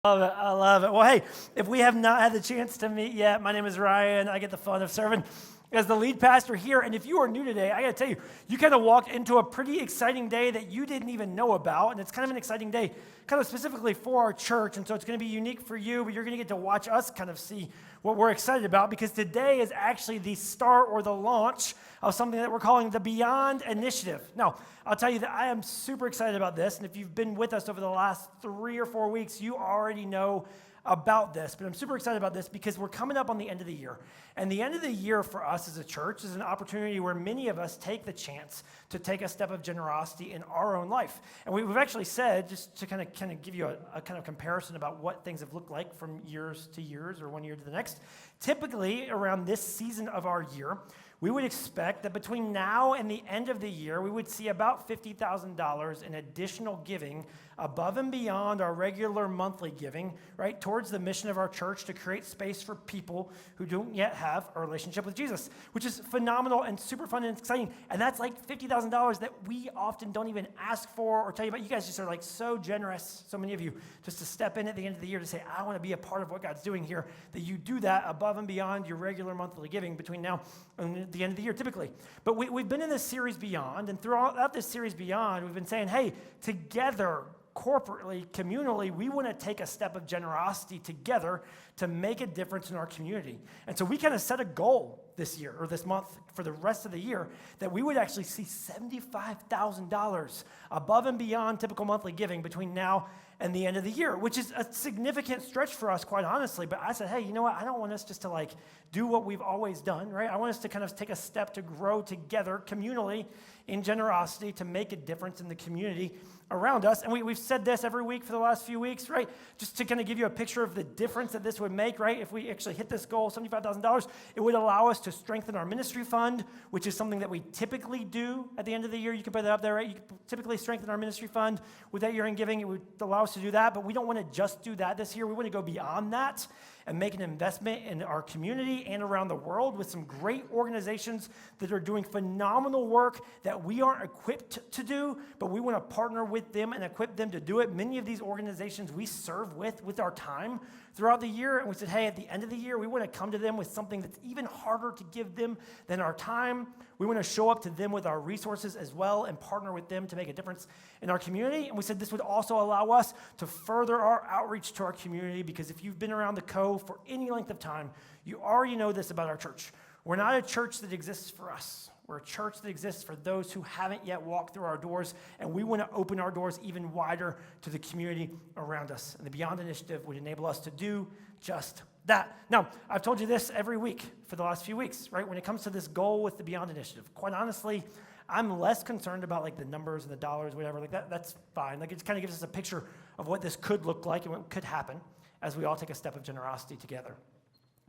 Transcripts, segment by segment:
Love it. I love it. Well, hey, if we have not had the chance to meet yet, my name is Ryan. I get the fun of serving as the lead pastor here. And if you are new today, I got to tell you, you kind of walked into a pretty exciting day that you didn't even know about. And it's kind of an exciting day, kind of specifically for our church. And so it's going to be unique for you, but you're going to get to watch us kind of see what we're excited about, because today is actually the start or the launch of something that we're calling the Beyond Initiative. Now, I'll tell you that I am super excited about this, and if you've been with us over the last 3 or 4 weeks, you already know about this, but I'm super excited about this because we're coming up on the end of the year. And the end of the year for us as a church is an opportunity where many of us take the chance to take a step of generosity in our own life. And we've actually said, just to kind of give you a kind of comparison about what things have looked like from years to years or 1 year to the next, typically around this season of our year, we would expect that between now and the end of the year, we would see about $50,000 in additional giving above and beyond our regular monthly giving, right, towards the mission of our church to create space for people who don't yet have a relationship with Jesus, which is phenomenal and super fun and exciting. And that's like $50,000 that we often don't even ask for or tell you about. You guys just are like so generous, so many of you, just to step in at the end of the year to say, I want to be a part of what God's doing here, that you do that above and beyond your regular monthly giving between now and the end of the year, typically. But we've been in this series Beyond, and throughout this series Beyond, we've been saying, hey, together, corporately, communally, we want to take a step of generosity together to make a difference in our community. And so we kind of set a goal this year, or this month, for the rest of the year, that we would actually see $75,000 above and beyond typical monthly giving between now and the end of the year, which is a significant stretch for us, quite honestly. But I said, hey, you know what? I don't want us just to like do what we've always done, right? I want us to kind of take a step to grow together communally in generosity to make a difference in the community around us. And we've said this every week for the last few weeks, right? Just to kind of give you a picture of the difference that this would make, right? If we actually hit this goal, $75,000, it would allow us to strengthen our ministry fund, which is something that we typically do at the end of the year. You can put that up there, right? You can typically strengthen our ministry fund with that year-end giving. It would allow us to do that, but we don't want to just do that this year. We want to go beyond that and make an investment in our community and around the world with some great organizations that are doing phenomenal work that we aren't equipped to do, but we want to partner with them and equip them to do it. Many of these organizations we serve with our time throughout the year, and we said, hey, at the end of the year, we want to come to them with something that's even harder to give them than our time. We want to show up to them with our resources as well and partner with them to make a difference in our community. And we said this would also allow us to further our outreach to our community, because if you've been around the Cove for any length of time, you already know this about our church. We're not a church that exists for us. We're a church that exists for those who haven't yet walked through our doors, and we want to open our doors even wider to the community around us. And the Beyond Initiative would enable us to do just that. Now, I've told you this every week for the last few weeks, right? When it comes to this goal with the Beyond Initiative, quite honestly, I'm less concerned about like the numbers and the dollars, whatever. Like that's fine. Like it kind of gives us a picture of what this could look like and what could happen as we all take a step of generosity together.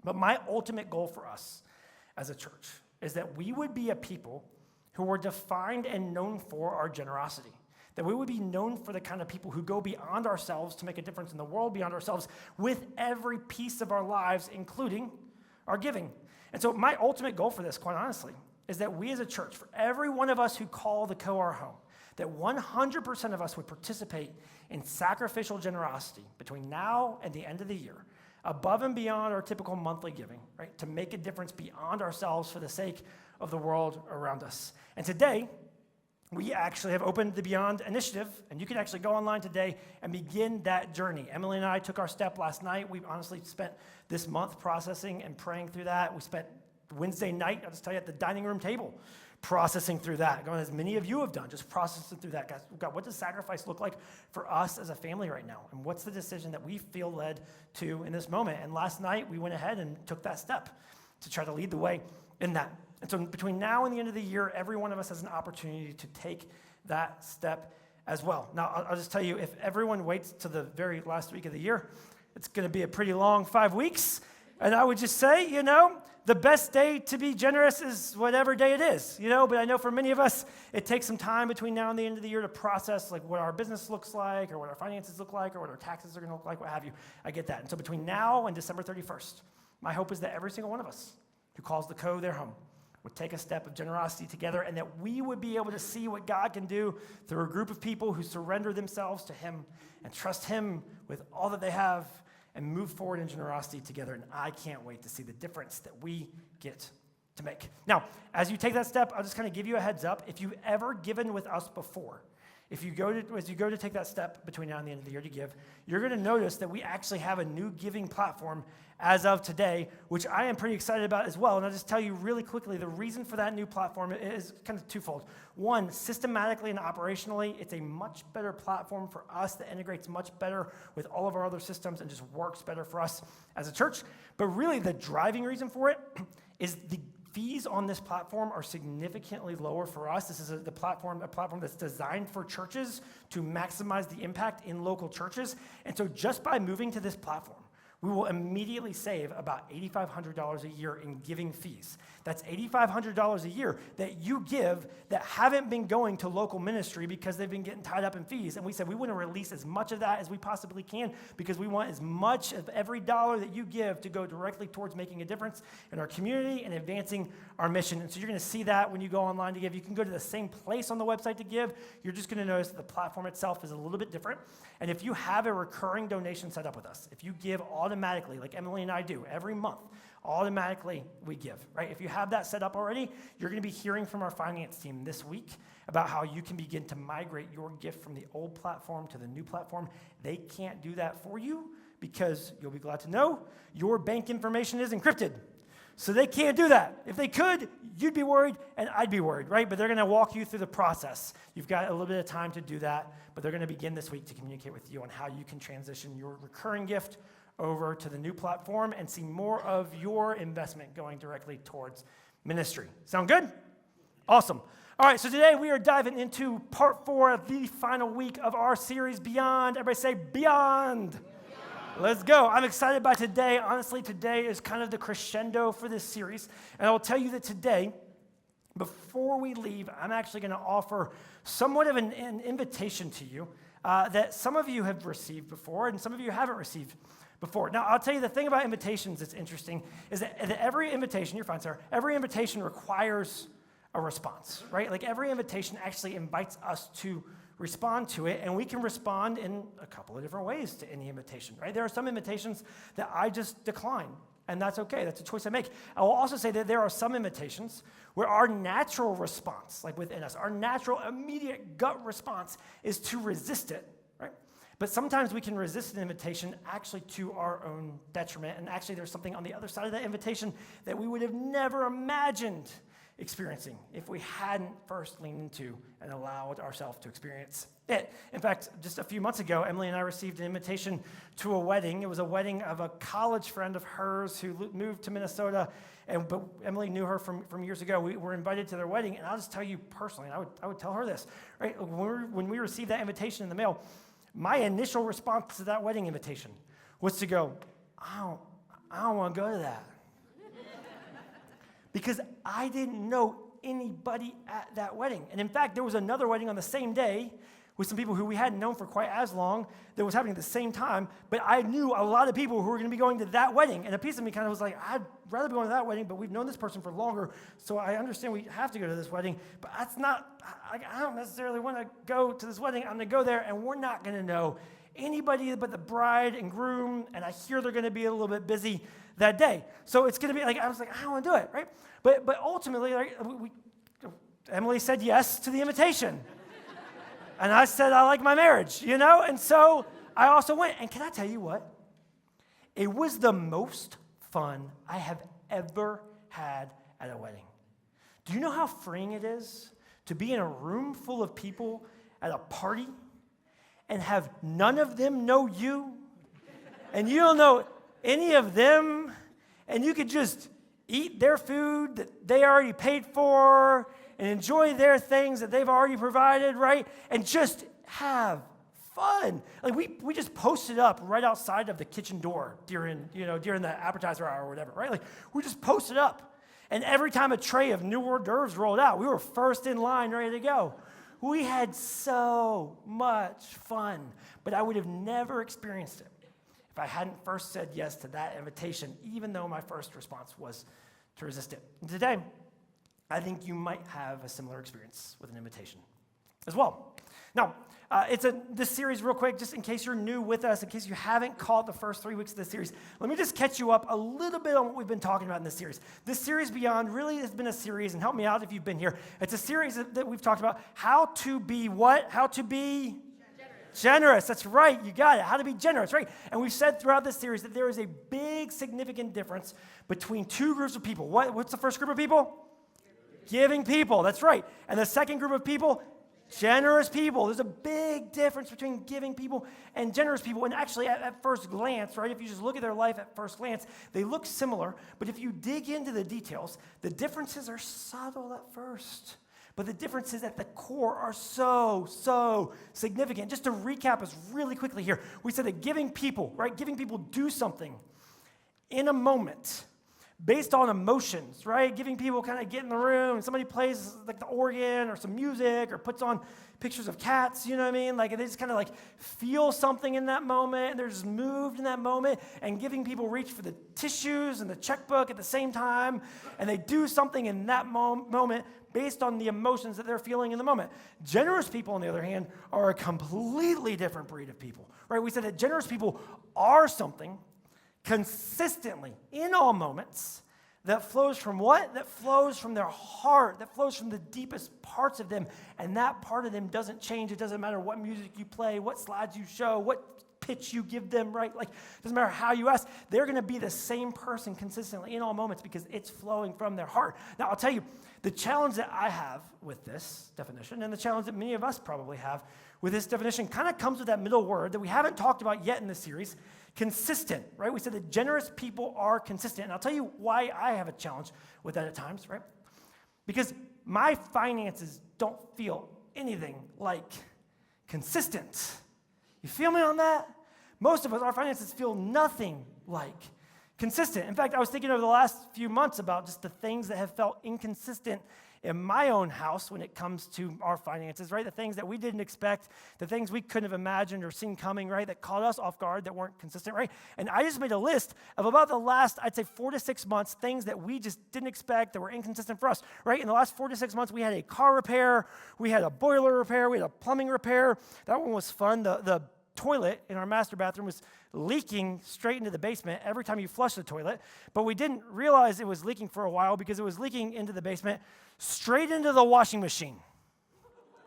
But my ultimate goal for us as a church is that we would be a people who are defined and known for our generosity. That we would be known for the kind of people who go beyond ourselves to make a difference in the world, beyond ourselves, with every piece of our lives, including our giving. And so my ultimate goal for this, quite honestly, is that we as a church, for every one of us who call the Co our home, that 100% of us would participate in sacrificial generosity between now and the end of the year, above and beyond our typical monthly giving, right? To make a difference beyond ourselves for the sake of the world around us. And today, we actually have opened the Beyond Initiative, and you can actually go online today and begin that journey. Emily and I took our step last night. We honestly spent this month processing and praying through that. We spent Wednesday night, I'll just tell you, at the dining room table, processing through that, going as many of you have done, just processing through that. Guys, God, what does sacrifice look like for us as a family right now? And what's the decision that we feel led to in this moment? And last night, we went ahead and took that step to try to lead the way in that. And so between now and the end of the year, every one of us has an opportunity to take that step as well. Now, I'll just tell you, if everyone waits to the very last week of the year, it's going to be a pretty long 5 weeks. And I would just say, the best day to be generous is whatever day it is, but I know for many of us, it takes some time between now and the end of the year to process like what our business looks like or what our finances look like or what our taxes are going to look like, what have you. I get that. And so between now and December 31st, my hope is that every single one of us who calls the Co their home would take a step of generosity together, and that we would be able to see what God can do through a group of people who surrender themselves to him and trust him with all that they have and move forward in generosity together. And I can't wait to see the difference that we get to make. Now, as you take that step, I'll just kind of give you a heads up. If you've ever given with us before, as you go to take that step between now and the end of the year to give, you're going to notice that we actually have a new giving platform as of today, which I am pretty excited about as well. And I'll just tell you really quickly, the reason for that new platform is kind of twofold. One, systematically and operationally, it's a much better platform for us that integrates much better with all of our other systems and just works better for us as a church. But really, the driving reason for it is the fees on this platform are significantly lower for us. This is a platform that's designed for churches to maximize the impact in local churches. And so just by moving to this platform, we will immediately save about $8,500 a year in giving fees. That's $8,500 a year that you give that haven't been going to local ministry because they've been getting tied up in fees. And we said we want to release as much of that as we possibly can because we want as much of every dollar that you give to go directly towards making a difference in our community and advancing our mission. And so you're going to see that when you go online to give. You can go to the same place on the website to give. You're just going to notice that the platform itself is a little bit different. And if you have a recurring donation set up with us, if you give automatically, like Emily and I do every month, automatically we give, right? If you have that set up already, you're going to be hearing from our finance team this week about how you can begin to migrate your gift from the old platform to the new platform. They can't do that for you because you'll be glad to know your bank information is encrypted. So they can't do that. If they could, you'd be worried and I'd be worried, right? But they're going to walk you through the process. You've got a little bit of time to do that, but they're going to begin this week to communicate with you on how you can transition your recurring gift over to the new platform and see more of your investment going directly towards ministry. Sound good? Awesome. All right, so today we are diving into part 4 of the final week of our series, Beyond. Everybody say, Beyond. Let's go. I'm excited about today. Honestly, today is kind of the crescendo for this series. And I will tell you that today, before we leave, I'm actually going to offer somewhat of an invitation to you that some of you have received before and some of you haven't received before. Now, I'll tell you the thing about invitations that's interesting is that every invitation, you're fine, sir, every invitation requires a response, right? Like every invitation actually invites us to respond to it, and we can respond in a couple of different ways to any invitation, right? There are some invitations that I just decline, and that's okay. That's a choice I make. I will also say that there are some invitations where our natural response, like within us, our natural immediate gut response is to resist it, right? But sometimes we can resist an invitation actually to our own detriment, and actually there's something on the other side of that invitation that we would have never imagined experiencing if we hadn't first leaned into and allowed ourselves to experience it. In fact, just a few months ago, Emily and I received an invitation to a wedding. It was a wedding of a college friend of hers who moved to Minnesota, but Emily knew her from years ago. We were invited to their wedding, and I'll just tell you personally, and I would tell her this, right? When we received that invitation in the mail, my initial response to that wedding invitation was to go, I don't want to go to that. Because I didn't know anybody at that wedding. And in fact, there was another wedding on the same day with some people who we hadn't known for quite as long that was happening at the same time, but I knew a lot of people who were going to be going to that wedding. And a piece of me kind of was like, I'd rather be going to that wedding, but we've known this person for longer, so I understand we have to go to this wedding, but that's not, I don't necessarily want to go to this wedding. I'm going to go there, and we're not going to know anybody but the bride and groom, and I hear they're going to be a little bit busy that day. So it's going to be like, I was like, I don't want to do it, right? But ultimately, Emily said yes to the invitation. And I said, I like my marriage, you know? And so I also went. And can I tell you what? It was the most fun I have ever had at a wedding. Do you know how freeing it is to be in a room full of people at a party and have none of them know you? And you don't know any of them, and you could just eat their food that they already paid for and enjoy their things that they've already provided, right? And just have fun. Like we just posted up right outside of the kitchen door during the appetizer hour or whatever, right? Like we just posted up. And every time a tray of new hors d'oeuvres rolled out, we were first in line, ready to go. We had so much fun, but I would have never experienced it if I hadn't first said yes to that invitation, even though my first response was to resist it. And today, I think you might have a similar experience with an invitation as well. Now, this series real quick, just in case you're new with us, in case you haven't caught the first 3 weeks of this series, let me just catch you up a little bit on what we've been talking about in this series. This series Beyond really has been a series, and help me out if you've been here. It's a series that we've talked about how to be what? How to be generous. That's right. You got it. How to be generous, right? And we've said throughout this series that there is a big, significant difference between two groups of people. What's the first group of people? Giving people. That's right. And the second group of people? Generous people. There's a big difference between giving people and generous people. And actually, at first glance, right, if you just look at their life at first glance, they look similar. But if you dig into the details, the differences are subtle at first. But the differences at the core are so significant. Just to recap us really quickly here, we said that giving people do something in a moment based on emotions, right? Giving people kind of get in the room and somebody plays like the organ or some music or puts on pictures of cats, you know what I mean? Like they just kind of like feel something in that moment and they're just moved in that moment, and giving people reach for the tissues and the checkbook at the same time, and they do something in that moment based on the emotions that they're feeling in the moment. Generous people, on the other hand, are a completely different breed of people, right? We said that generous people are something consistently, in all moments, that flows from what? That flows from their heart, that flows from the deepest parts of them, and that part of them doesn't change. It doesn't matter what music you play, what slides you show, what pitch you give them, right? Like, it doesn't matter how you ask. They're going to be the same person consistently in all moments because it's flowing from their heart. Now, I'll tell you, the challenge that I have with this definition, and the challenge that many of us probably have with this definition, kind of comes with that middle word that we haven't talked about yet in this series, consistent, right? We said that generous people are consistent. And I'll tell you why I have a challenge with that at times, right? Because my finances don't feel anything like consistent. You feel me on that? Most of us, our finances feel nothing like consistent. In fact, I was thinking over the last few months about just the things that have felt inconsistent in my own house when it comes to our finances, right? The things that we didn't expect, the things we couldn't have imagined or seen coming, right? That caught us off guard, that weren't consistent, right? And I just made a list of about the last, I'd say 4 to 6 months, things that we just didn't expect that were inconsistent for us, right? In the last 4 to 6 months, we had a car repair, we had a boiler repair, we had a plumbing repair. That one was fun. The toilet in our master bathroom was leaking straight into the basement every time you flush the toilet, but we didn't realize it was leaking for a while because it was leaking into the basement straight into the washing machine,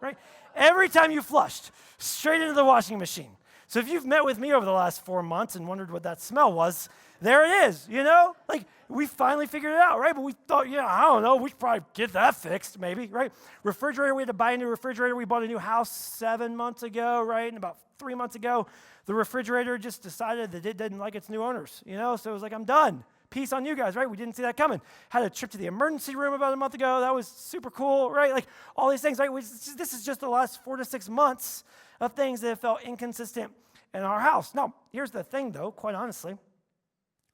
right? Every time you flushed, straight into the washing machine. So if you've met with me over the last 4 months and wondered what that smell was, there it is, you know? Like, we finally figured it out, right? But we thought, I don't know, we should probably get that fixed, maybe, right? Refrigerator, we had to buy a new refrigerator. We bought a new house 7 months ago, right? And about 3 months ago, the refrigerator just decided that it didn't like its new owners, So it was like, I'm done. Peace on you guys, right? We didn't see that coming. Had a trip to the emergency room about a month ago. That was super cool, right? Like, all these things, right? This is just the last 4 to 6 months of things that have felt inconsistent in our house. Now, here's the thing, though, quite honestly.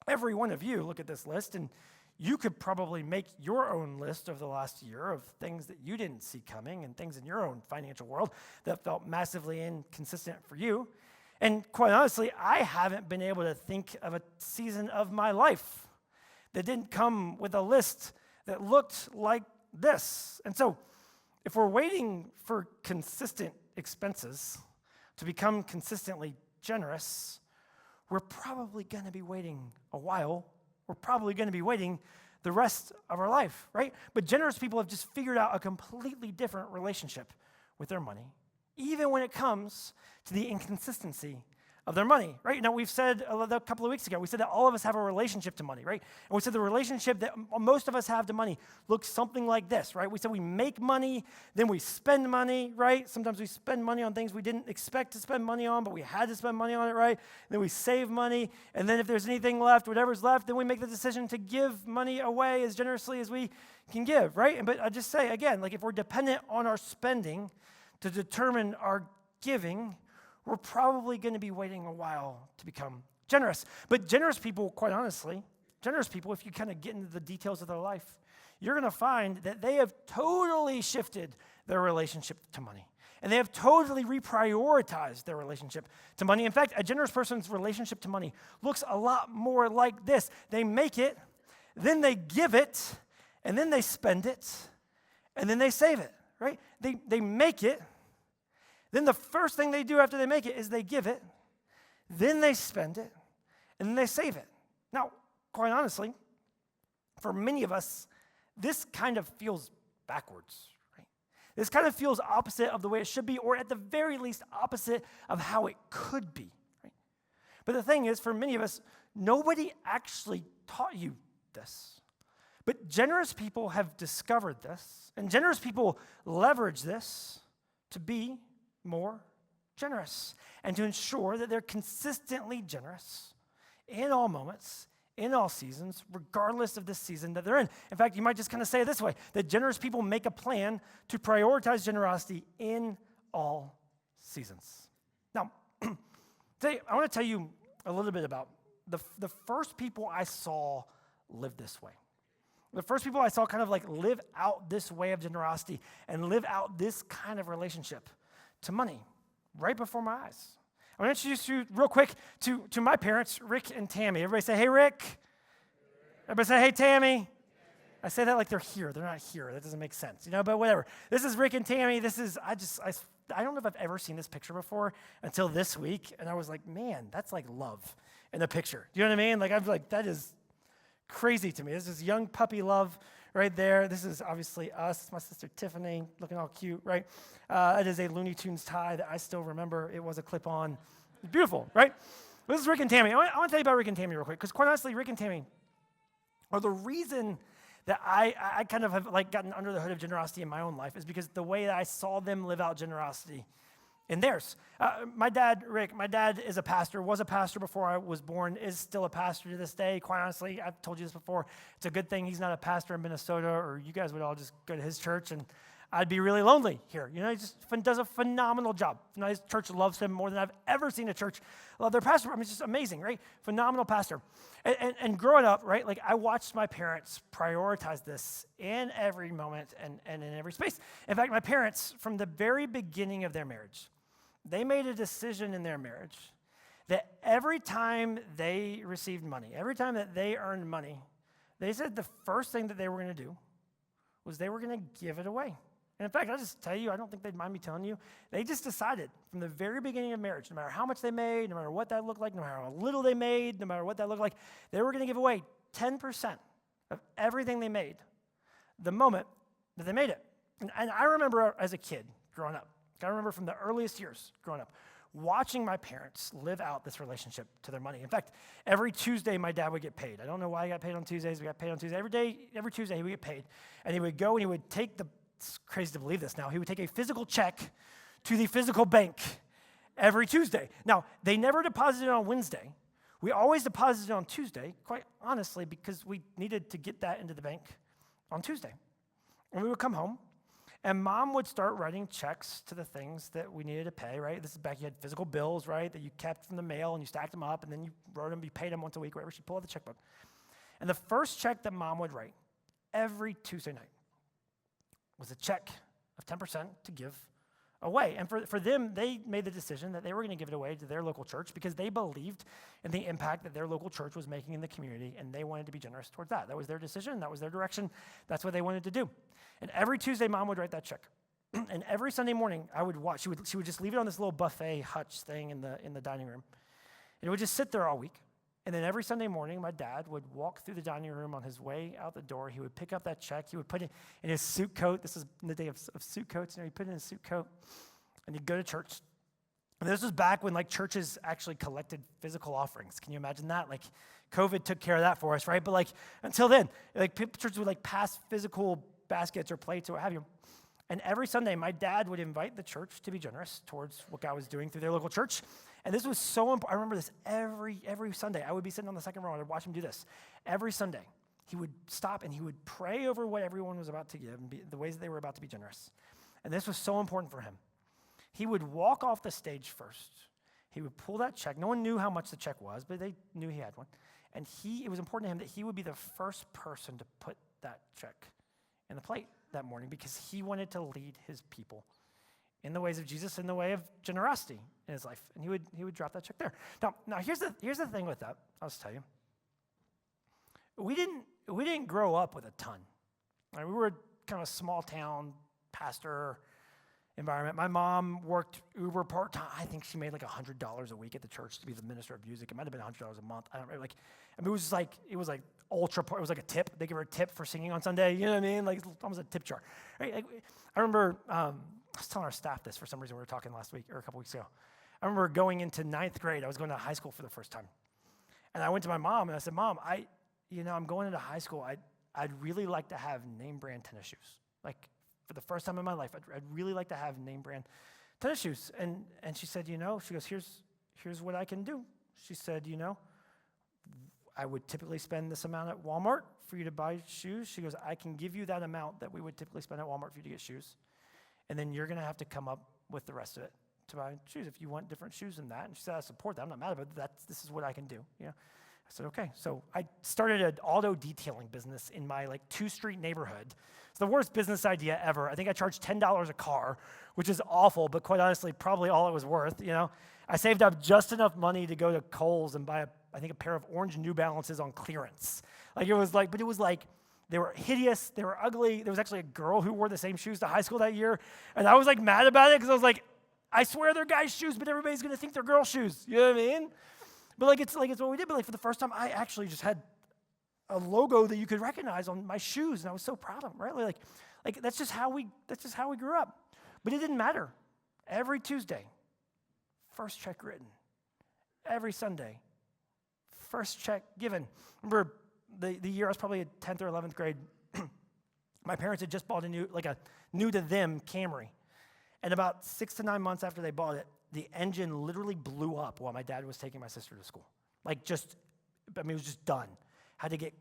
Every one of you look at this list, and you could probably make your own list over the last year of things that you didn't see coming and things in your own financial world that felt massively inconsistent for you. And quite honestly, I haven't been able to think of a season of my life that didn't come with a list that looked like this. And so, if we're waiting for consistent expenses to become consistently generous, we're probably going to be waiting a while. We're probably going to be waiting the rest of our life, right? But generous people have just figured out a completely different relationship with their money, even when it comes to the inconsistency of their money, right? Now, we've said a couple of weeks ago, we said that all of us have a relationship to money, right? And we said the relationship that most of us have to money looks something like this, right? We said we make money, then we spend money, right? Sometimes we spend money on things we didn't expect to spend money on, but we had to spend money on it, right? Then we save money, and then if there's anything left, whatever's left, then we make the decision to give money away as generously as we can give, right? But I just say, again, like if we're dependent on our spending to determine our giving, we're probably going to be waiting a while to become generous. But generous people, quite honestly, if you kind of get into the details of their life, you're going to find that they have totally shifted their relationship to money. And they have totally reprioritized their relationship to money. In fact, a generous person's relationship to money looks a lot more like this. They make it, then they give it, and then they spend it, and then they save it, right? They make it. Then the first thing they do after they make it is they give it. Then they spend it, and then they save it. Now, quite honestly, for many of us, this kind of feels backwards, right? This kind of feels opposite of the way it should be, or at the very least, opposite of how it could be, right? But the thing is, for many of us, nobody actually taught you this. But generous people have discovered this, and generous people leverage this to be more generous and to ensure that they're consistently generous in all moments, in all seasons, regardless of the season that they're in. In fact, you might just kind of say it this way, that generous people make a plan to prioritize generosity in all seasons. Now, today I want to tell you a little bit about the first people I saw live this way. The first people I saw kind of like live out this way of generosity and live out this kind of relationship to money right before my eyes. I want to introduce you real quick to my parents, Rick and Tammy. Everybody say, hey, Rick. Everybody say, hey, Tammy. I say that like they're here. They're not here. That doesn't make sense, but whatever. This is Rick and Tammy. This is, I don't know if I've ever seen this picture before until this week. And I was like, man, that's like love in the picture. Do you know what I mean? Like, I'm like, that is crazy to me. This is young puppy love right there. This is obviously us. My sister Tiffany looking all cute, right? It is a Looney Tunes tie that I still remember. It was a clip-on. It's beautiful, right? This is Rick and Tammy. I want to tell you about Rick and Tammy real quick, because quite honestly, Rick and Tammy are the reason that I kind of have like gotten under the hood of generosity in my own life is because the way that I saw them live out generosity in theirs. My dad, Rick, is a pastor, was a pastor before I was born, is still a pastor to this day. Quite honestly, I've told you this before, it's a good thing he's not a pastor in Minnesota, or you guys would all just go to his church and I'd be really lonely here. He just does a phenomenal job. His church loves him more than I've ever seen a church love their pastor. I mean, it's just amazing, right? Phenomenal pastor. And growing up, right, like I watched my parents prioritize this in every moment and in every space. In fact, my parents, from the very beginning of their marriage, they made a decision in their marriage that every time they received money, every time that they earned money, they said the first thing that they were going to do was they were going to give it away. And in fact, I'll just tell you, I don't think they'd mind me telling you, they just decided from the very beginning of marriage, no matter how much they made, no matter what that looked like, no matter how little they made, no matter what that looked like, they were going to give away 10% of everything they made the moment that they made it. And I remember as a kid growing up, I remember from the earliest years growing up, watching my parents live out this relationship to their money. In fact, every Tuesday, my dad would get paid. I don't know why he got paid on Tuesdays. We got paid on Tuesday. Every Tuesday, he would get paid. And he would go and he would take it's crazy to believe this now, he would take a physical check to the physical bank every Tuesday. Now, they never deposited on Wednesday. We always deposited on Tuesday, quite honestly, because we needed to get that into the bank on Tuesday. And we would come home, and Mom would start writing checks to the things that we needed to pay, right? This is back, you had physical bills, right, that you kept from the mail, and you stacked them up, and then you wrote them, you paid them once a week, wherever. She'd pull out the checkbook. And the first check that Mom would write every Tuesday night was a check of 10% to give away. And for them, they made the decision that they were going to give it away to their local church because they believed in the impact that their local church was making in the community, and they wanted to be generous towards that. That was their decision. That was their direction. That's what they wanted to do. And every Tuesday, Mom would write that check. And every Sunday morning, I would watch. She would just leave it on this little buffet hutch thing in the dining room. And it would just sit there all week. And then every Sunday morning, my dad would walk through the dining room on his way out the door. He would pick up that check. He would put it in his suit coat. This is in the day of suit coats. He'd put it in his suit coat, and he'd go to church. And this was back when churches actually collected physical offerings. Can you imagine that? COVID took care of that for us, right? But until then, churches would pass physical baskets or plates or what have you. And every Sunday, my dad would invite the church to be generous towards what God was doing through their local church. And this was so important. I remember this every Sunday. I would be sitting on the second row and I'd watch him do this. Every Sunday, he would stop and he would pray over what everyone was about to give and the ways that they were about to be generous. And this was so important for him. He would walk off the stage first. He would pull that check. No one knew how much the check was, but they knew he had one. And it was important to him that he would be the first person to put that check in the plate that morning because he wanted to lead his people in the ways of Jesus, in the way of generosity in his life. And he would drop that check there. Now here's the thing with that. I'll just tell you. We didn't grow up with a ton. Right? We were kind of a small town pastor environment. My mom worked Uber part-time. I think she made like $100 a week at the church to be the minister of music. It might have been $100 a month. I don't know. It was like ultra, it was like a tip. They give her a tip for singing on Sunday. You know what I mean? Like almost a tip jar. Right? Like, I remember, I was telling our staff this for some reason. We were talking last week or a couple weeks ago. I remember going into 9th grade. I was going to high school for the first time. And I went to my mom and I said, Mom, I'm going into high school. I'd really like to have name brand tennis shoes. Like for the first time in my life, I'd really like to have name brand tennis shoes. And she said, she goes, here's what I can do. She said, I would typically spend this amount at Walmart for you to buy shoes. She goes, I can give you that amount that we would typically spend at Walmart for you to get shoes. And then you're going to have to come up with the rest of it to buy shoes if you want different shoes than that. And she said, I support that. I'm not mad about it. This is what I can do. I said, okay. So I started an auto detailing business in my 2-street neighborhood. It's the worst business idea ever. I think I charged $10 a car, which is awful, but quite honestly, probably all it was worth. I saved up just enough money to go to Kohl's and buy a pair of orange New Balances on clearance. But it was like, they were hideous, they were ugly. There was actually a girl who wore the same shoes to high school that year, and I was mad about it because I was like, I swear they're guys' shoes, but everybody's gonna think they're girl shoes. You know what I mean? But it's what we did. But for the first time, I actually just had a logo that you could recognize on my shoes, and I was so proud of them. Right? That's just how we grew up. But it didn't matter. Every Tuesday, first check written. Every Sunday, first check given. Remember the year I was probably in 10th or 11th grade. My parents had just bought a new to them Camry. And about 6 to 9 months after they bought it, the engine literally blew up while my dad was taking my sister to school. It was just done. Had to get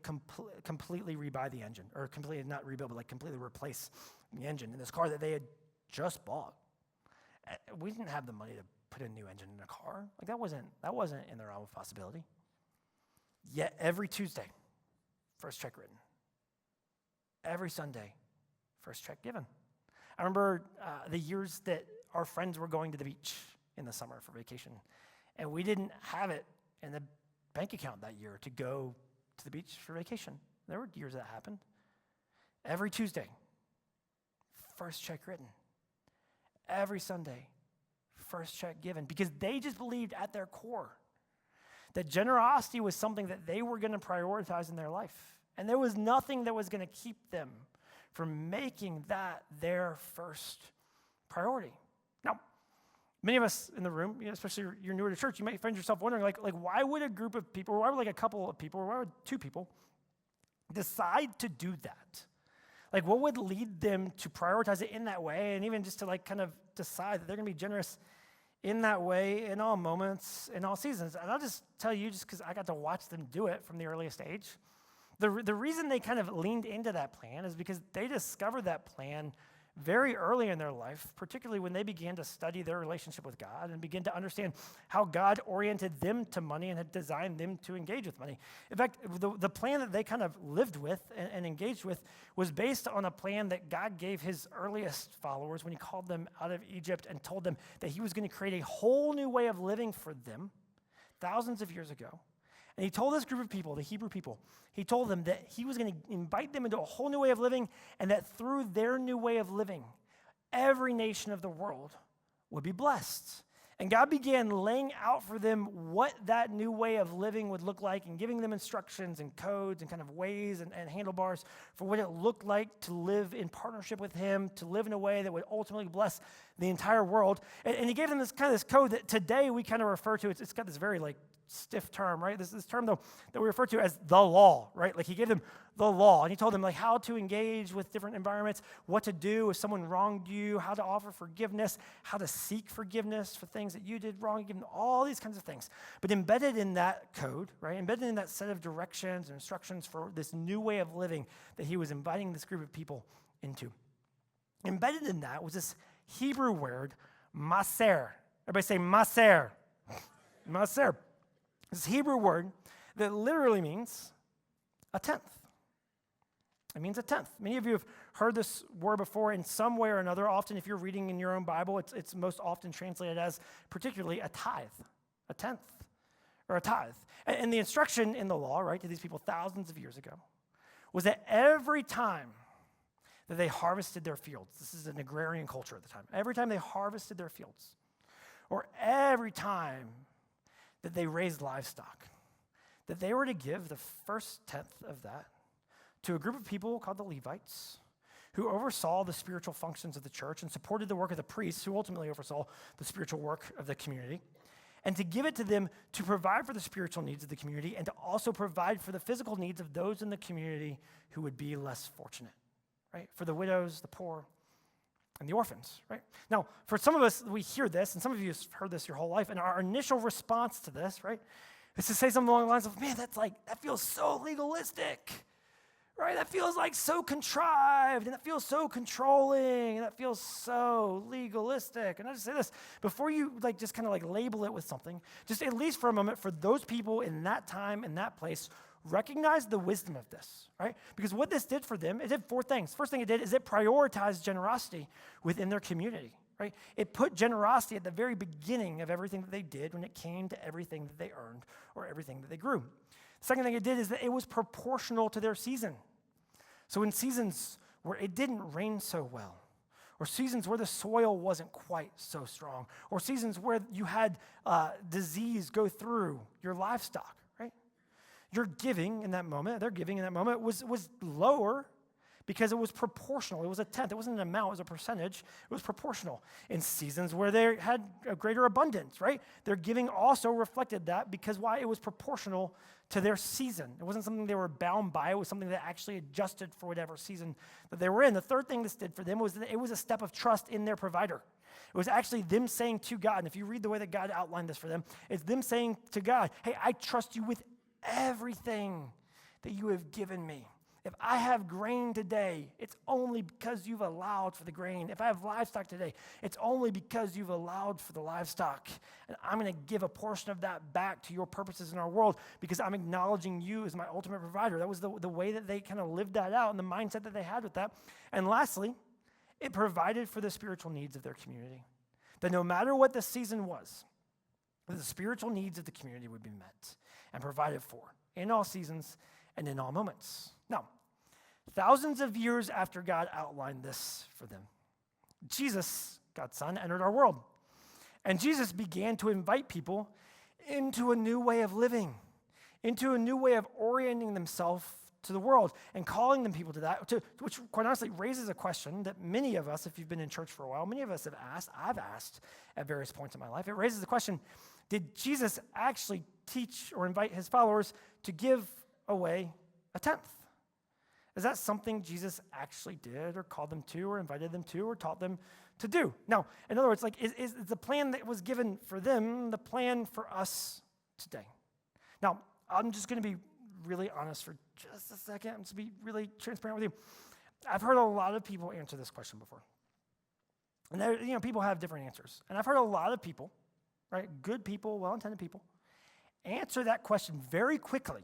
completely rebuy the engine, or completely not rebuild, but completely replace the engine in this car that they had just bought. We didn't have the money to put a new engine in a car. That wasn't in the realm of possibility. Yet every Tuesday, first check written. Every Sunday, first check given. I remember the years that our friends were going to the beach in the summer for vacation, and we didn't have it in the bank account that year to go to the beach for vacation. There were years that happened. Every Tuesday, first check written. Every Sunday, first check given, because they just believed at their core that generosity was something that they were going to prioritize in their life, and there was nothing that was going to keep them from making that their first priority. Now, many of us in the room, especially you're newer to church, you might find yourself wondering, why would a group of people, or why would a couple of people, or why would 2 people decide to do that? What would lead them to prioritize it in that way, and even just to kind of decide that they're going to be generous in that way in all moments, in all seasons? And I'll just tell you, just because I got to watch them do it from the earliest age, the reason they kind of leaned into that plan is because they discovered that plan very early in their life, particularly when they began to study their relationship with God and begin to understand how God oriented them to money and had designed them to engage with money. In fact, the plan that they kind of lived with and engaged with was based on a plan that God gave his earliest followers when he called them out of Egypt and told them that he was going to create a whole new way of living for them thousands of years ago. And he told this group of people, the Hebrew people, he told them that he was going to invite them into a whole new way of living, and that through their new way of living, every nation of the world would be blessed. And God began laying out for them what that new way of living would look like, and giving them instructions and codes and kind of ways and handlebars for what it looked like to live in partnership with him, to live in a way that would ultimately bless the entire world. And he gave them this code that today we kind of refer to. It's got this very stiff term, right? This term, though, that we refer to as the law, right? He gave them the law, and he told them how to engage with different environments, what to do if someone wronged you, how to offer forgiveness, how to seek forgiveness for things that you did wrong. He gave them all these kinds of things. But embedded in that code, right? Embedded in that set of directions and instructions for this new way of living that he was inviting this group of people into. Embedded in that was this Hebrew word, maser. Everybody say maser. Maser. This Hebrew word that literally means a tenth. It means a tenth. Many of you have heard this word before in some way or another. Often, if you're reading in your own Bible, it's most often translated as particularly a tithe, a tenth, or a tithe. And the instruction in the law, right, to these people thousands of years ago, was that every time that they harvested their fields. This is an agrarian culture at the time. Every time they harvested their fields, or every time that they raised livestock, that they were to give the first tenth of that to a group of people called the Levites, who oversaw the spiritual functions of the church and supported the work of the priests, who ultimately oversaw the spiritual work of the community, and to give it to them to provide for the spiritual needs of the community and to also provide for the physical needs of those in the community who would be less fortunate, right? For the widows, the poor, and the orphans, right? Now, for some of us, we hear this, and some of you have heard this your whole life, and our initial response to this, right, is to say something along the lines of, man, that feels so legalistic, right? That feels like so contrived, and that feels so controlling, and that feels so legalistic. And I just say this, before you just kind of label it with something, just at least for a moment, for those people in that time, in that place, recognize the wisdom of this, right? Because what this did for them, it did four things. First thing it did is it prioritized generosity within their community, right? It put generosity at the very beginning of everything that they did when it came to everything that they earned or everything that they grew. The second thing it did is that it was proportional to their season. So in seasons where it didn't rain so well, or seasons where the soil wasn't quite so strong, or seasons where you had disease go through your livestock, right? Your giving in that moment, their giving in that moment was lower because it was proportional. It was a tenth. It wasn't an amount. It was a percentage. It was proportional. In seasons where they had a greater abundance, right? Their giving also reflected that because why? It was proportional to their season. It wasn't something they were bound by. It was something that actually adjusted for whatever season that they were in. The third thing this did for them was that it was a step of trust in their provider. It was actually them saying to God, and if you read the way that God outlined this for them, it's them saying to God, hey, I trust you with everything that you have given me. If I have grain today, it's only because you've allowed for the grain. If I have livestock today, it's only because you've allowed for the livestock. And I'm going to give a portion of that back to your purposes in our world because I'm acknowledging you as my ultimate provider. That was the way that they kind of lived that out and the mindset that they had with that. And lastly, it provided for the spiritual needs of their community. That no matter what the season was, the spiritual needs of the community would be met and provided for in all seasons and in all moments. Now, thousands of years after God outlined this for them, Jesus, God's Son, entered our world. And Jesus began to invite people into a new way of living, into a new way of orienting themselves to the world and calling them people to that, which quite honestly raises a question that many of us, if you've been in church for a while, many of us have asked, I've asked at various points in my life. It raises the question, did Jesus actually teach or invite his followers to give away a tenth? Is that something Jesus actually did or called them to or invited them to or taught them to do? Now, in other words, is the plan that was given for them the plan for us today? Now, I'm just going to be really honest for just a second. I'm just going to be really transparent with you. I've heard a lot of people answer this question before. And people have different answers. And I've heard a lot of people, right, good people, well-intended people, answer that question very quickly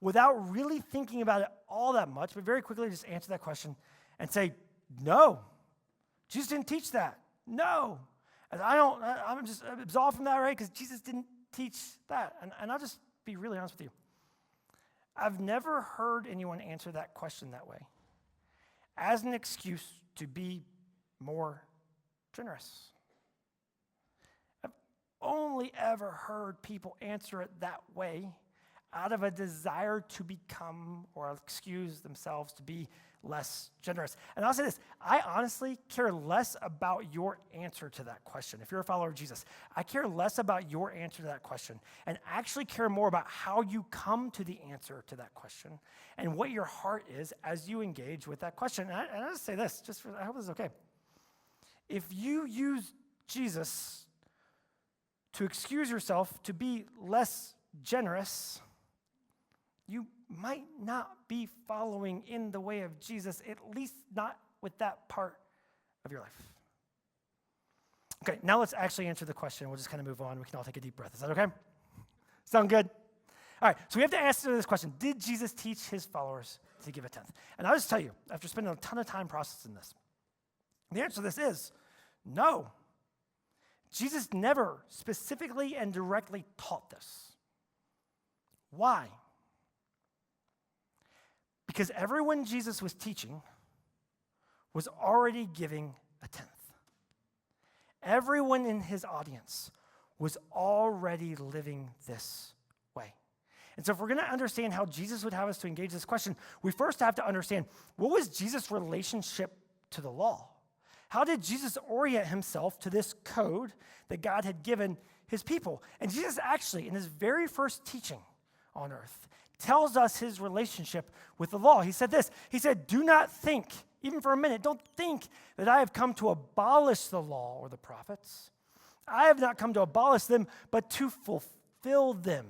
without really thinking about it all that much, but very quickly just answer that question and say, no, Jesus didn't teach that. No. And I'm just absolved from that, right? Because Jesus didn't teach that. And I'll just be really honest with you. I've never heard anyone answer that question that way as an excuse to be more generous. I've only ever heard people answer it that way out of a desire to become or excuse themselves to be less generous. And I'll say this, I honestly care less about your answer to that question. If you're a follower of Jesus, I care less about your answer to that question and actually care more about how you come to the answer to that question and what your heart is as you engage with that question. And I'll just say this, I hope this is okay. If you use Jesus to excuse yourself to be less generous, you might not be following in the way of Jesus, at least not with that part of your life. Okay, now let's actually answer the question. We'll just kind of move on. We can all take a deep breath. Is that okay? Sound good? All right, so we have to answer this question. Did Jesus teach his followers to give a tenth? And I'll just tell you, after spending a ton of time processing this, the answer to this is no. Jesus never specifically and directly taught this. Why? Because everyone Jesus was teaching was already giving a tenth. Everyone in his audience was already living this way. And so if we're going to understand how Jesus would have us to engage this question, we first have to understand, what was Jesus' relationship to the law? How did Jesus orient himself to this code that God had given his people? And Jesus actually, in his very first teaching on earth, tells us his relationship with the law. He said this, he said, do not think, even for a minute, don't think that I have come to abolish the law or the prophets. I have not come to abolish them, but to fulfill them.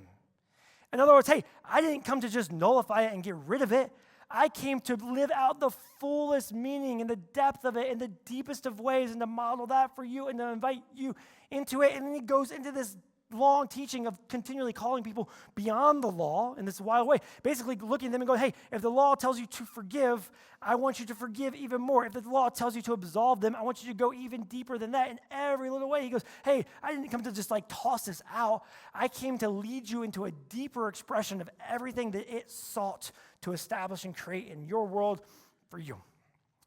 In other words, hey, I didn't come to just nullify it and get rid of it. I came to live out the fullest meaning and the depth of it in the deepest of ways and to model that for you and to invite you into it. And then he goes into this long teaching of continually calling people beyond the law in this wild way, basically looking at them and going, hey, if the law tells you to forgive, I want you to forgive even more. If the law tells you to absolve them, I want you to go even deeper than that in every little way. He goes, hey, I didn't come to just like toss this out. I came to lead you into a deeper expression of everything that it sought to establish and create in your world for you.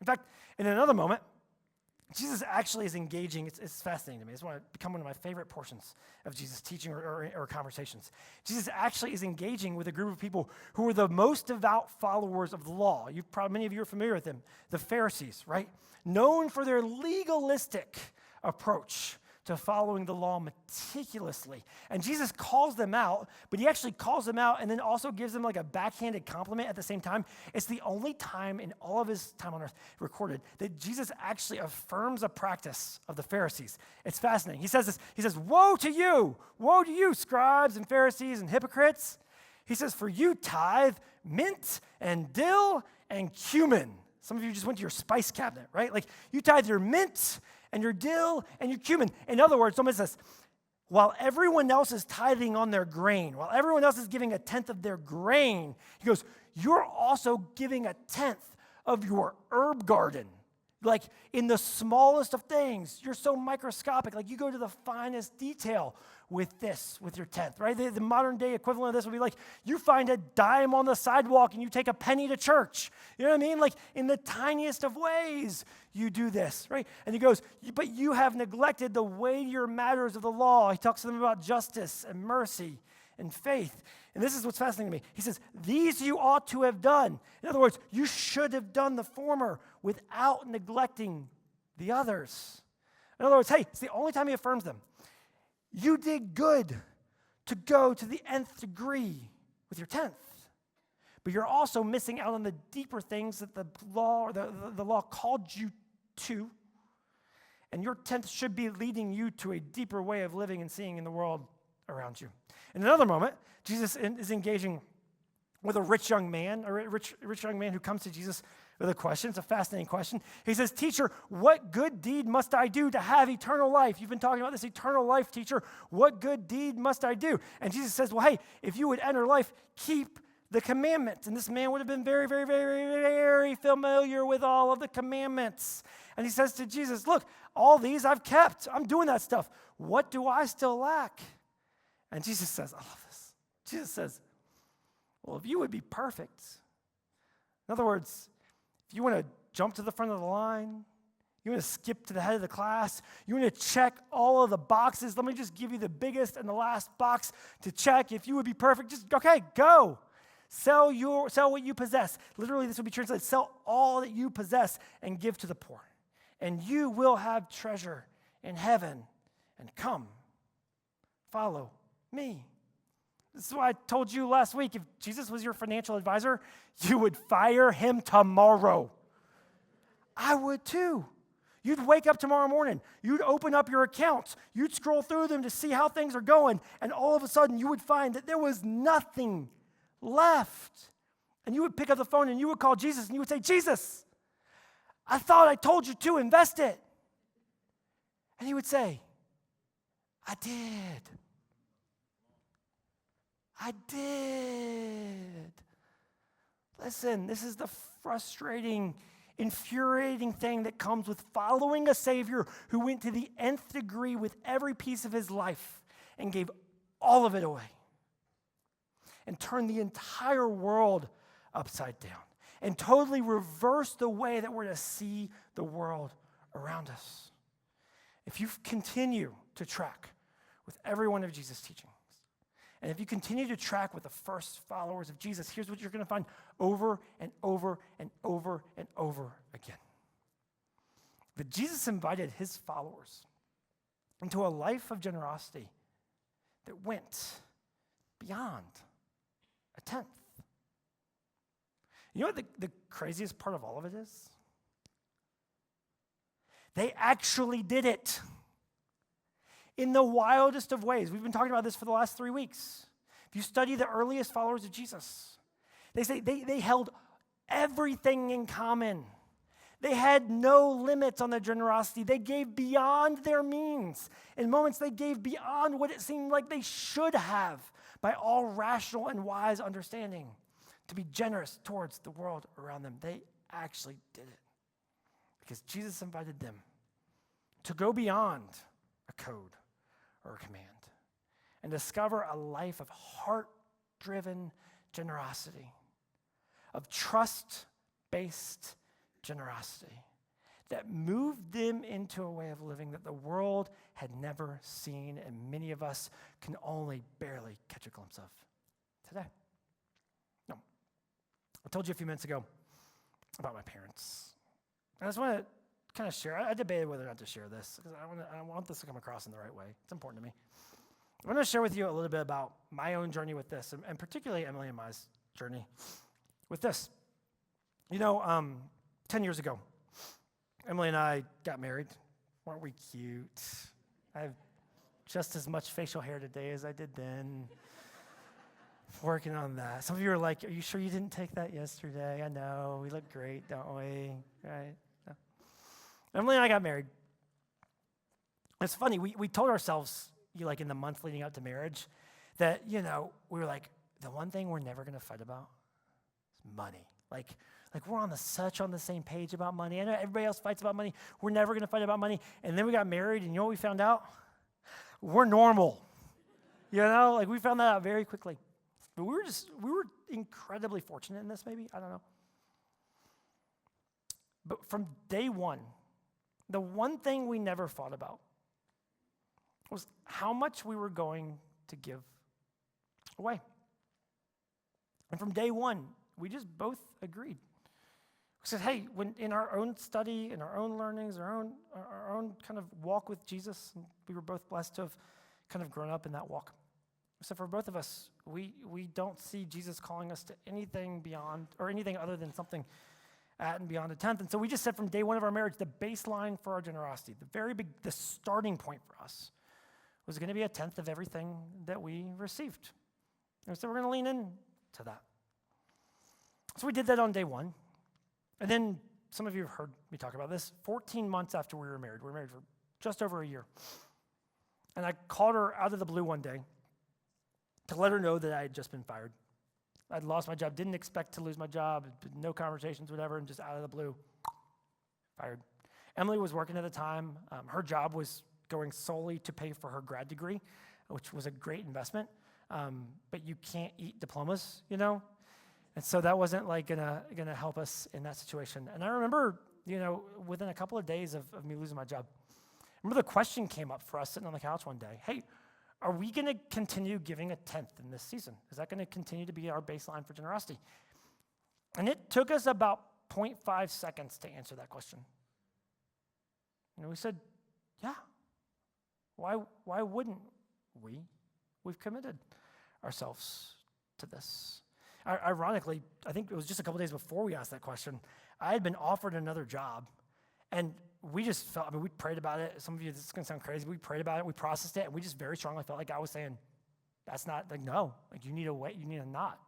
In fact, in another moment, Jesus actually is engaging. It's fascinating to me. It's become one of my favorite portions of Jesus' teaching or conversations. Jesus actually is engaging with a group of people who were the most devout followers of the law. Many of you are familiar with them, the Pharisees, right? Known for their legalistic approach to following the law meticulously. And Jesus calls them out, but he actually calls them out and then also gives them like a backhanded compliment at the same time. It's the only time in all of his time on earth recorded that Jesus actually affirms a practice of the Pharisees. It's fascinating. He says this, he says, woe to you, scribes and Pharisees and hypocrites. He says, for you tithe mint and dill and cumin. Some of you just went to your spice cabinet, right? Like you tithe your mint and your dill and your cumin. In other words, someone says, while everyone else is tithing on their grain, while everyone else is giving a tenth of their grain, he goes, you're also giving a tenth of your herb garden. Like in the smallest of things, you're so microscopic. Like you go to the finest detail with your tenth, right? The modern day equivalent of this would be like, you find a dime on the sidewalk and you take a penny to church. You know what I mean? Like in the tiniest of ways, you do this, right? And he goes, but you have neglected the weightier matters of the law. He talks to them about justice and mercy and faith. And this is what's fascinating to me. He says, these you ought to have done. In other words, you should have done the former without neglecting the others. In other words, hey, it's the only time he affirms them. You did good to go to the nth degree with your tenth. But you're also missing out on the deeper things that the law or the law called you to. And your tenth should be leading you to a deeper way of living and seeing in the world around you. In another moment, Jesus is engaging with a rich young man who comes to Jesus with a question. It's a fascinating question. He says, teacher, what good deed must I do to have eternal life? You've been talking about this eternal life, teacher. What good deed must I do? And Jesus says, well, hey, if you would enter life, keep the commandments. And this man would have been very, very, very, very familiar with all of the commandments. And he says to Jesus, look, all these I've kept. I'm doing that stuff. What do I still lack? And Jesus says, I love this. Jesus says, well, if you would be perfect. In other words, if you want to jump to the front of the line, you want to skip to the head of the class, you want to check all of the boxes, let me just give you the biggest and the last box to check. If you would be perfect, just, okay, go. Sell what you possess. Literally, this would be translated, sell all that you possess and give to the poor. And you will have treasure in heaven. And come, follow me. This is why I told you last week, if Jesus was your financial advisor, you would fire him tomorrow. I would too. You'd wake up tomorrow morning, you'd open up your accounts, you'd scroll through them to see how things are going, and all of a sudden you would find that there was nothing left. And you would pick up the phone and you would call Jesus and you would say, Jesus, I thought I told you to invest it. And he would say, I did. I did. Listen, this is the frustrating, infuriating thing that comes with following a Savior who went to the nth degree with every piece of his life and gave all of it away and turned the entire world upside down. and totally reverse the way that we're to see the world around us. If you continue to track with every one of Jesus' teachings, and if you continue to track with the first followers of Jesus, here's what you're going to find over and over and over and over again. That Jesus invited his followers into a life of generosity that went beyond a tenth. You know what the craziest part of all of it is? They actually did it in the wildest of ways. We've been talking about this for the last 3 weeks. If you study the earliest followers of Jesus, they say they held everything in common. They had no limits on their generosity. They gave beyond their means. In moments, they gave beyond what it seemed like they should have by all rational and wise understanding to be generous towards the world around them. They actually did it because Jesus invited them to go beyond a code or a command and discover a life of heart-driven generosity, of trust-based generosity that moved them into a way of living that the world had never seen, and many of us can only barely catch a glimpse of today. No. I told you a few minutes ago about my parents. I just want to kind of share. I debated whether or not to share this because I want this to come across in the right way. It's important to me. I want to share with you a little bit about my own journey with this, and particularly Emily and my's journey with this. 10 years ago, Emily and I got married. Weren't we cute? I have just as much facial hair today as I did then. Working on that. Some of you are like, are you sure you didn't take that yesterday? I know. We look great, don't we? Right? No. Emily and I got married. It's funny. We told ourselves, in the month leading up to marriage, that, we were like, the one thing we're never going to fight about is money. Like we're on the same page about money. I know everybody else fights about money. We're never going to fight about money. And then we got married, and you know what we found out? We're normal. We found that out very quickly. But we were incredibly fortunate in this, maybe. I don't know. But from day one, the one thing we never fought about was how much we were going to give away. And from day one, we just both agreed. We said, hey, when in our own study, in our own learnings, our own kind of walk with Jesus, and we were both blessed to have kind of grown up in that walk. So for both of us, we don't see Jesus calling us to anything beyond, or anything other than something at and beyond a tenth. And so we just said from day one of our marriage, the baseline for our generosity, the starting point for us was going to be a tenth of everything that we received. And so we're going to lean into that. So we did that on day one. And then some of you have heard me talk about this. 14 months after we were married for just over a year. And I called her out of the blue one day to let her know that I had just been fired. I'd lost my job, didn't expect to lose my job, no conversations, whatever, and just out of the blue, fired. Emily was working at the time. Her job was going solely to pay for her grad degree, which was a great investment. But you can't eat diplomas, And so that wasn't gonna help us in that situation. And I remember, within a couple of days of me losing my job, I remember the question came up for us sitting on the couch one day. Hey, are we gonna continue giving a tenth in this season? Is that gonna continue to be our baseline for generosity? And it took us about 0.5 seconds to answer that question. And we said, yeah. Why wouldn't we? We've committed ourselves to this. Ironically, I think it was just a couple days before we asked that question, I had been offered another job, and we just felt, we prayed about it. Some of you, this is going to sound crazy, but we prayed about it, we processed it, and we just very strongly felt like God was saying, that's not, no, you need a wait, you need a not.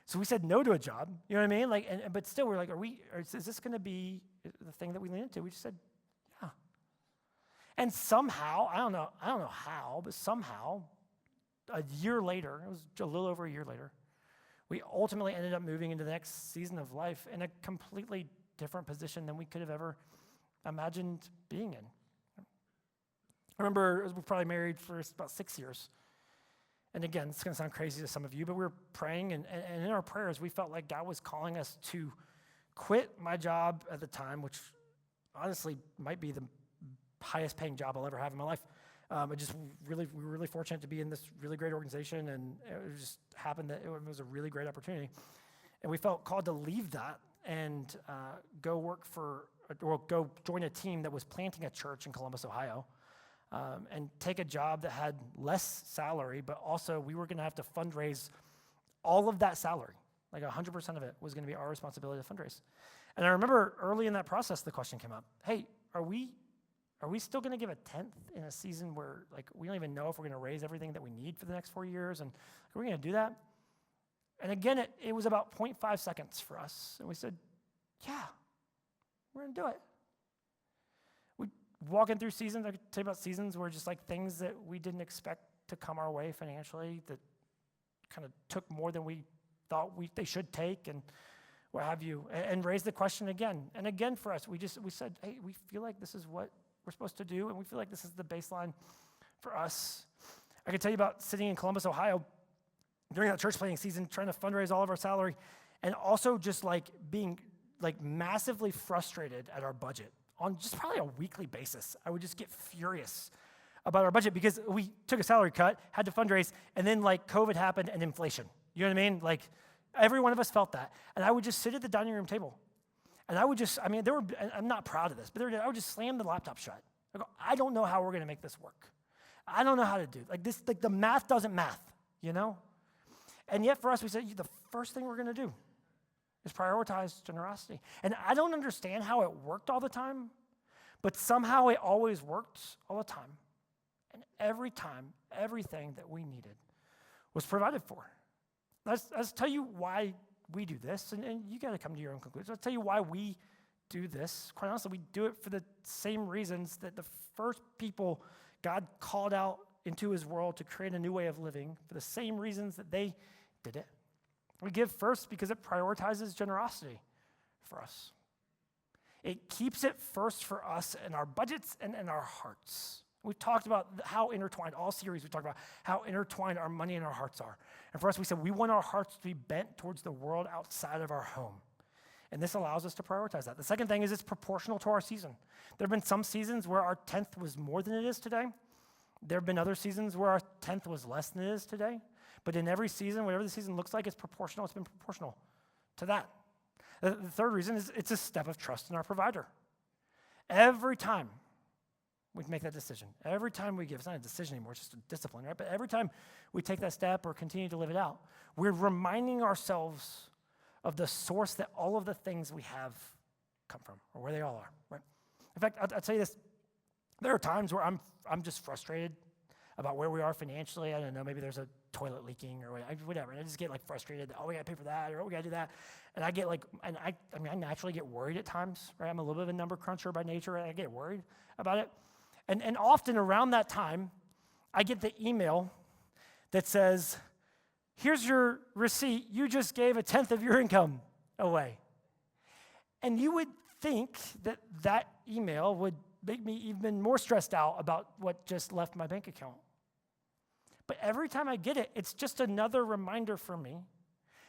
So we said no to a job, you know what I mean? But still, we're like, is this going to be the thing that we lean into? We just said, yeah. And somehow, I don't know how, but somehow, a year later, it was a little over a year later, we ultimately ended up moving into the next season of life in a completely different position than we could have ever imagined being in. I remember we were probably married for about 6 years. And again, it's going to sound crazy to some of you, but we were praying, and in our prayers, we felt like God was calling us to quit my job at the time, which honestly might be the highest paying job I'll ever have in my life. We were really fortunate to be in this really great organization, and it just happened that it was a really great opportunity. And we felt called to leave that and go join a team that was planting a church in Columbus, Ohio, and take a job that had less salary, but also we were going to have to fundraise all of that salary. Like 100% of it was going to be our responsibility to fundraise. And I remember early in that process, the question came up, hey, are we still going to give a tenth in a season where like we don't even know if we're going to raise everything that we need for the next 4 years? And are we going to do that? And again, it was about 0.5 seconds for us. And we said, yeah, we're going to do it. We walking through seasons, I could tell you about seasons where just like things that we didn't expect to come our way financially that kind of took more than we thought they should take and what have you, and raised the question again. And again for us, we said, hey, we feel like this is what we're supposed to do, and we feel like this is the baseline for us. I can tell you about sitting in Columbus, Ohio, during that church planting season, trying to fundraise all of our salary, and also just like being like massively frustrated at our budget on just probably a weekly basis. I would just get furious about our budget because we took a salary cut, had to fundraise, and then like COVID happened and inflation. You know what I mean? Like every one of us felt that. And I would just sit at the dining room table. And I would just, I'm not proud of this, but I would just slam the laptop shut. I go, I don't know how we're going to make this work. I don't know how to do it. Like this, like the math doesn't math, you know? And yet for us, we said, the first thing we're going to do is prioritize generosity. And I don't understand how it worked all the time, but somehow it always worked all the time. And every time, everything that we needed was provided for. Let's tell you why we do this, and you got to come to your own conclusion. I'll tell you why we do this. Quite honestly, we do it for the same reasons that the first people God called out into his world to create a new way of living, for the same reasons that they did it. We give first because it prioritizes generosity for us. It keeps it first for us in our budgets and in our hearts. We've talked about how intertwined, all series we talked about how intertwined our money and our hearts are. And for us, we said we want our hearts to be bent towards the world outside of our home. And this allows us to prioritize that. The second thing is it's proportional to our season. There have been some seasons where our 10th was more than it is today. There have been other seasons where our 10th was less than it is today. But in every season, whatever the season looks like, it's proportional. It's been proportional to that. The third reason is it's a step of trust in our provider. Every time we make that decision. Every time we give, it's not a decision anymore, it's just a discipline, right? But every time we take that step or continue to live it out, we're reminding ourselves of the source that all of the things we have come from, or where they all are, right? In fact, I'll tell you this. There are times where I'm just frustrated about where we are financially. I don't know, maybe there's a toilet leaking or whatever, and I just get like frustrated that, we gotta pay for that, or we gotta do that. And I get like, I naturally get worried at times, right? I'm a little bit of a number cruncher by nature, and I get worried about it. And often around that time, I get the email that says, here's your receipt. You just gave a 10th of your income away. And you would think that that email would make me even more stressed out about what just left my bank account. But every time I get it, it's just another reminder for me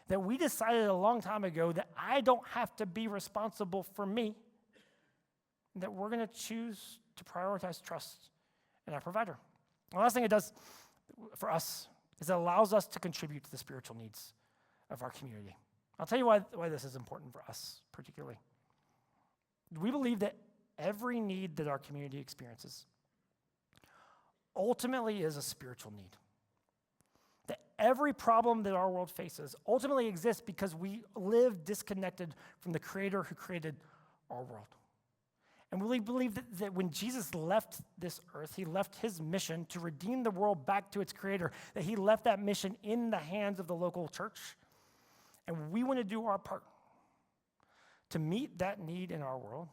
that we decided a long time ago that I don't have to be responsible for me, that we're going to choose to prioritize trust in our provider. The last thing it does for us is it allows us to contribute to the spiritual needs of our community. I'll tell you why this is important for us particularly. We believe that every need that our community experiences ultimately is a spiritual need. That every problem that our world faces ultimately exists because we live disconnected from the Creator who created our world. And we believe that when Jesus left this earth, he left his mission to redeem the world back to its creator, that he left that mission in the hands of the local church. And we want to do our part to meet that need in our world,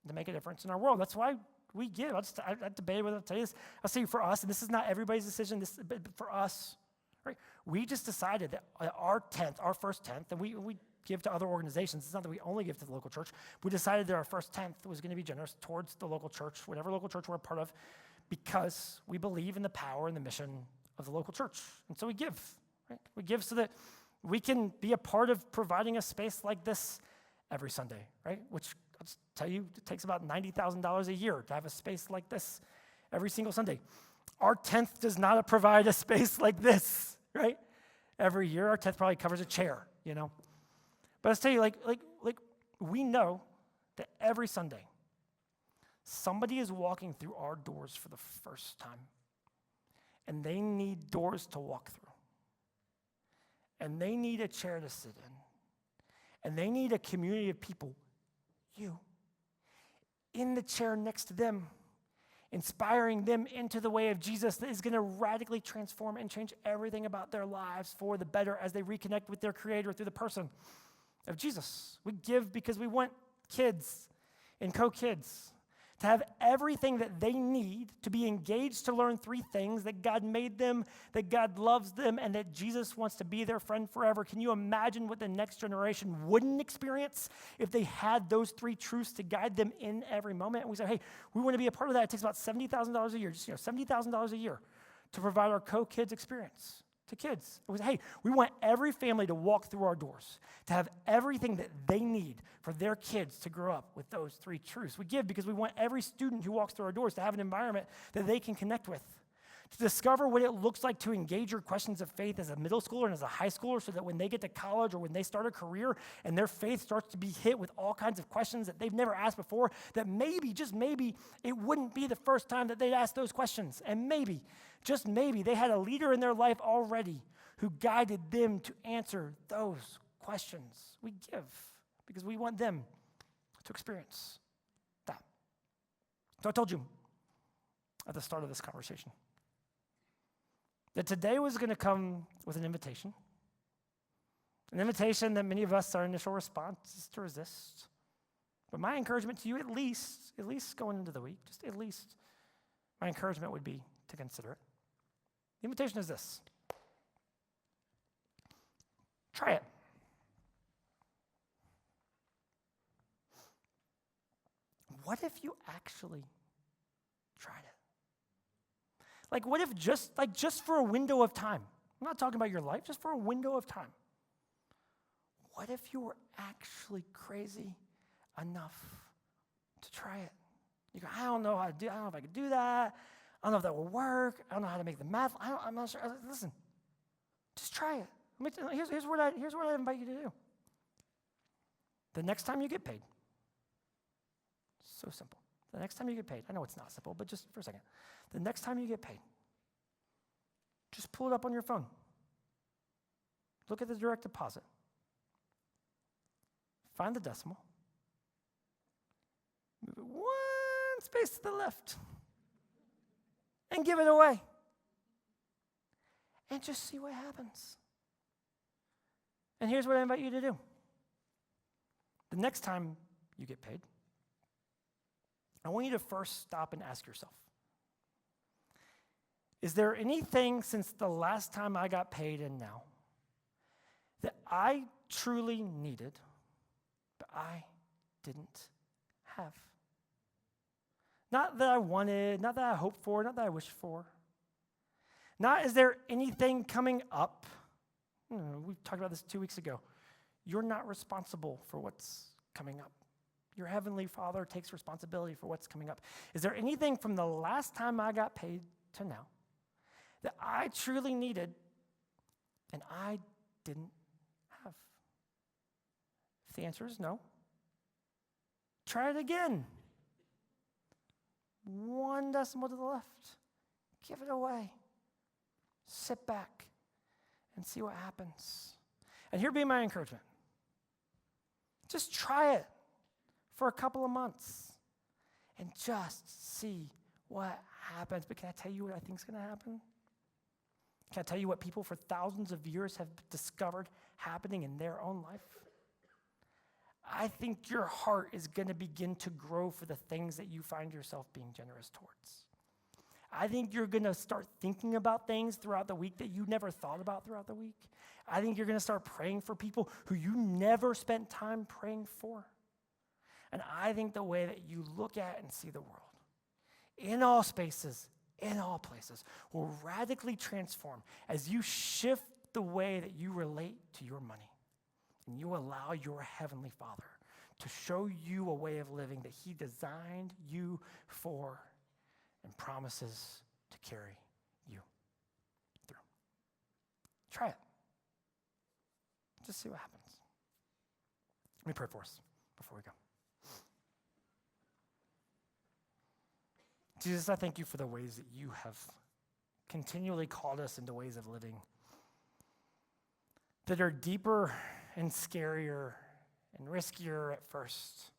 to make a difference in our world. That's why we give. I debated whether to tell you this. I'll say for us, and this is not everybody's decision, but for us, right? We just decided that our 10th, our first 10th, and we give to other organizations. It's not that we only give to the local church. We decided that our first 10th was going to be generous towards the local church, whatever local church we're a part of, because we believe in the power and the mission of the local church. And so we give, right? We give so that we can be a part of providing a space like this every Sunday, right? Which I'll just tell you, it takes about $90,000 a year to have a space like this every single Sunday. Our 10th does not provide a space like this, right? Every year, our 10th probably covers a chair, you know? But I'll tell you, like we know that every Sunday, somebody is walking through our doors for the first time, and they need doors to walk through, and they need a chair to sit in, and they need a community of people, you, in the chair next to them, inspiring them into the way of Jesus that is going to radically transform and change everything about their lives for the better as they reconnect with their Creator through the person of Jesus. We give because we want kids and co-kids to have everything that they need to be engaged to learn three things: that God made them, that God loves them, and that Jesus wants to be their friend forever. Can you imagine what the next generation wouldn't experience if they had those three truths to guide them in every moment? And we say, hey, we want to be a part of that. It takes about $70,000 a year, just $70,000 a year to provide our co-kids experience to kids. And we say, hey, we want every family to walk through our doors, to have everything that they need for their kids to grow up with those three truths. We give because we want every student who walks through our doors to have an environment that they can connect with, to discover what it looks like to engage your questions of faith as a middle schooler and as a high schooler, so that when they get to college or when they start a career and their faith starts to be hit with all kinds of questions that they've never asked before, that maybe, just maybe, it wouldn't be the first time that they'd ask those questions. And maybe, just maybe, they had a leader in their life already who guided them to answer those questions. We give because we want them to experience that. So I told you at the start of this conversation that today was going to come with an invitation that many of us, our initial response is to resist. But my encouragement to you, at least going into the week, just at least, my encouragement would be to consider it. The invitation is this: try it. What if you actually tried it? Like, what if just for a window of time, I'm not talking about your life, just for a window of time, what if you were actually crazy enough to try it? You go, I don't know how to do, I don't know if I could do that. I don't know if that will work. I don't know how to make the math. I'm not sure. Listen, just try it. Here's what I invite you to do. The next time you get paid, so simple. The next time you get paid, I know it's not simple, but just for a second. The next time you get paid, just pull it up on your phone. Look at the direct deposit. Find the decimal. Move it one space to the left. And give it away. And just see what happens. And here's what I invite you to do. The next time you get paid, I want you to first stop and ask yourself, is there anything since the last time I got paid and now that I truly needed, but I didn't have? Not that I wanted, not that I hoped for, not that I wished for. Not is there anything coming up? We talked about this 2 weeks ago. You're not responsible for what's coming up. Your Heavenly Father takes responsibility for what's coming up. Is there anything from the last time I got paid to now that I truly needed and I didn't have? If the answer is no, try it again. One decimal to the left. Give it away. Sit back and see what happens. And here be my encouragement. Just try it for a couple of months and just see what happens. But can I tell you what I think is going to happen? Can I tell you what people for thousands of years have discovered happening in their own life? I think your heart is going to begin to grow for the things that you find yourself being generous towards. I think you're going to start thinking about things throughout the week that you never thought about throughout the week. I think you're going to start praying for people who you never spent time praying for. And I think the way that you look at and see the world, in all spaces, in all places, will radically transform as you shift the way that you relate to your money. And you allow your Heavenly Father to show you a way of living that he designed you for and promises to carry you through. Try it. Just see what happens. Let me pray for us before we go. Jesus, I thank you for the ways that you have continually called us into ways of living that are deeper and scarier and riskier at first,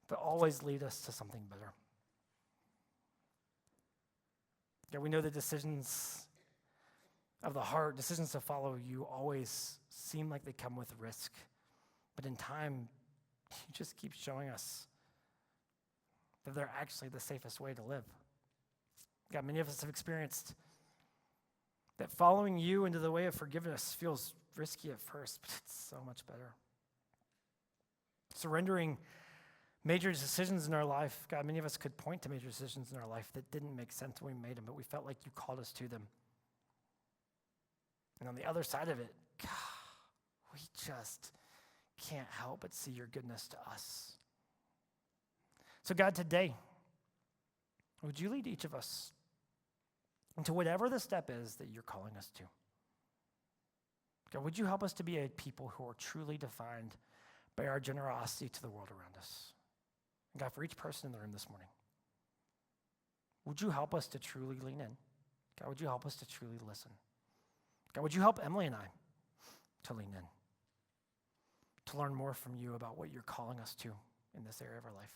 but always lead us to something better. God, we know the decisions of the heart, decisions to follow you, always seem like they come with risk, but in time, you just keep showing us that they're actually the safest way to live. God, many of us have experienced that following you into the way of forgiveness feels risky at first, but it's so much better. Surrendering major decisions in our life, God, many of us could point to major decisions in our life that didn't make sense when we made them, but we felt like you called us to them. And on the other side of it, God, we just can't help but see your goodness to us. So God, today, would you lead each of us into whatever the step is that you're calling us to? God, would you help us to be a people who are truly defined by our generosity to the world around us? And God, for each person in the room this morning, would you help us to truly lean in? God, would you help us to truly listen? God, would you help Emily and I to lean in, to learn more from you about what you're calling us to in this area of our life?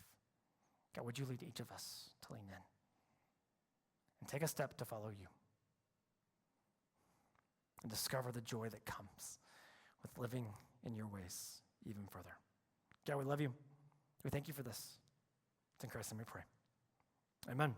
God, would you lead each of us to lean in and take a step to follow you and discover the joy that comes with living in your ways even further? God, we love you. We thank you for this. It's in Christ's name we pray. Amen.